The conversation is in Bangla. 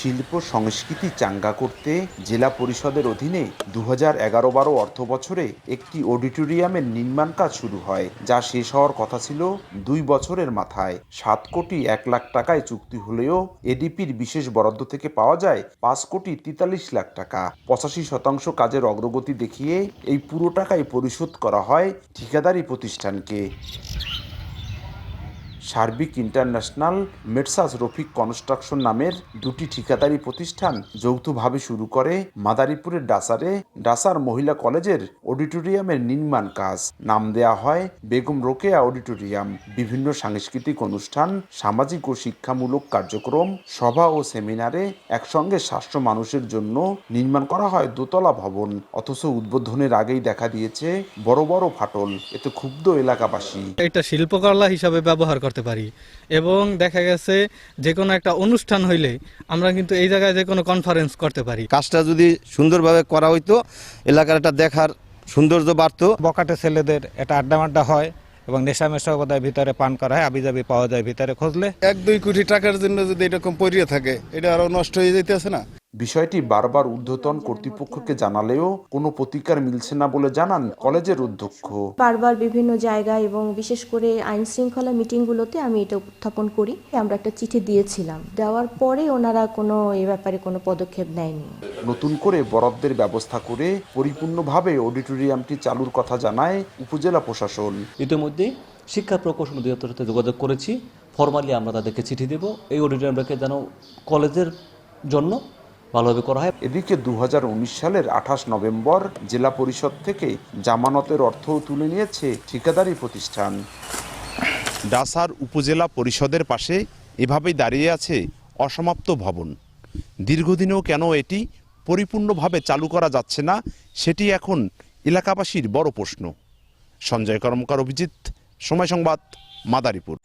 শিল্প সংস্কৃতি চাঙ্গা করতে জেলা পরিষদের অধীনে 2011-12 অর্থবছরে একটি অডিটোরিয়ামের নির্মাণ কাজ শুরু হয়, যা শেষ হওয়ার কথা ছিল 2 বছরের মাথায়। 7 কোটি 1 লাখ টাকায় চুক্তি হলেও এডিপির বিশেষ বরাদ্দ থেকে পাওয়া যায় 5 কোটি 43 লাখ টাকা। 85% কাজের অগ্রগতি দেখিয়ে এই পুরো টাকাই পরিশোধ করা হয় ঠিকাদারি প্রতিষ্ঠানকে। সার্বিক ইন্টারন্যাশনাল, মেটসাস রফিক কনস্ট্রাকশন নামের দুটি ঠিকাদারি প্রতিষ্ঠান যৌথভাবে শুরু করে মাদারীপুরের ডাসার মহিলা কলেজের অডিটোরিয়ামের নির্মাণ কাজ। নাম দেয়া হয় বেগম রোকেয়া অডিটোরিয়াম। বিভিন্ন সাংস্কৃতিক অনুষ্ঠান, সামাজিক ও শিক্ষামূলক কার্যক্রম, সভা ও সেমিনারে একসঙ্গে 700 মানুষের জন্য নির্মাণ করা হয় দোতলা ভবন। অথচ উদ্বোধনের আগেই দেখা দিয়েছে বড় বড় ফাটল। এতে ক্ষুব্ধ এলাকাবাসী। এটা শিল্পকলা হিসাবে ব্যবহার করতে পারি এবং দেখা গেছে যে কোনো একটা অনুষ্ঠান হইলে আমরা কিন্তু এই জায়গায় যে কোনো কনফারেন্স করতে পারি। কাজটা যদি সুন্দরভাবে করা হইতো, এলাকার একটা দেখার সৌন্দর্য বাড়তো। বকাটে ছেলেদের এটা আড্ডা হয় এবং নেশামেশা বোধহয় ভিতরে পান করা হয়, আবিজাবি পাওয়া যায় ভিতরে খুঁজলে। 1-2 কোটি টাকার জন্য যদি এরকম পড়িয়ে থাকে, এটা আরো নষ্ট হয়ে যাইতেছে না। বিষয়টি বারবার ঊর্ধ্বতন কর্তৃপক্ষকে জানালেও কোনো প্রতিকার মিলছে না বলে জানান কলেজের অধ্যক্ষ। বারবার বিভিন্ন জায়গায় এবং বিশেষ করে আইন শৃঙ্খলা মিটিংগুলোতে আমি এটা উত্থাপন করি। আমরা একটা চিঠি দিয়েছিলাম, দেওয়ার পরে ওনারা কোনো এ ব্যাপারে কোনো পদক্ষেপ নেয়নি। নতুন করে বরাদ্দের ব্যবস্থা করে পরিপূর্ণভাবে অডিটোরিয়ামটি চালুর কথা জানায় উপজেলা প্রশাসন। ইতিমধ্যে শিক্ষা প্রকৌশল অধিদপ্তরের সাথে যোগাযোগ করেছি। ফরমালি আমরা তাদেরকে চিঠি দেব এই অডিটোরিয়ামটাকে যেন কলেজের জন্য ভালোভাবে করা হয়। এদিকে 2019 সালের 28 নভেম্বর জেলা পরিষদ থেকে জামানতের অর্থও তুলে নিয়েছে ঠিকাদারি প্রতিষ্ঠান। ডাসার উপজেলা পরিষদের পাশে এভাবেই দাঁড়িয়ে আছে অসমাপ্ত ভবন। দীর্ঘদিনেও কেন এটি পরিপূর্ণভাবে চালু করা যাচ্ছে না, সেটি এখন এলাকাবাসীর বড় প্রশ্ন। সঞ্জয় কর্মকার, অভিজিৎ, সময় সংবাদ, মাদারীপুর।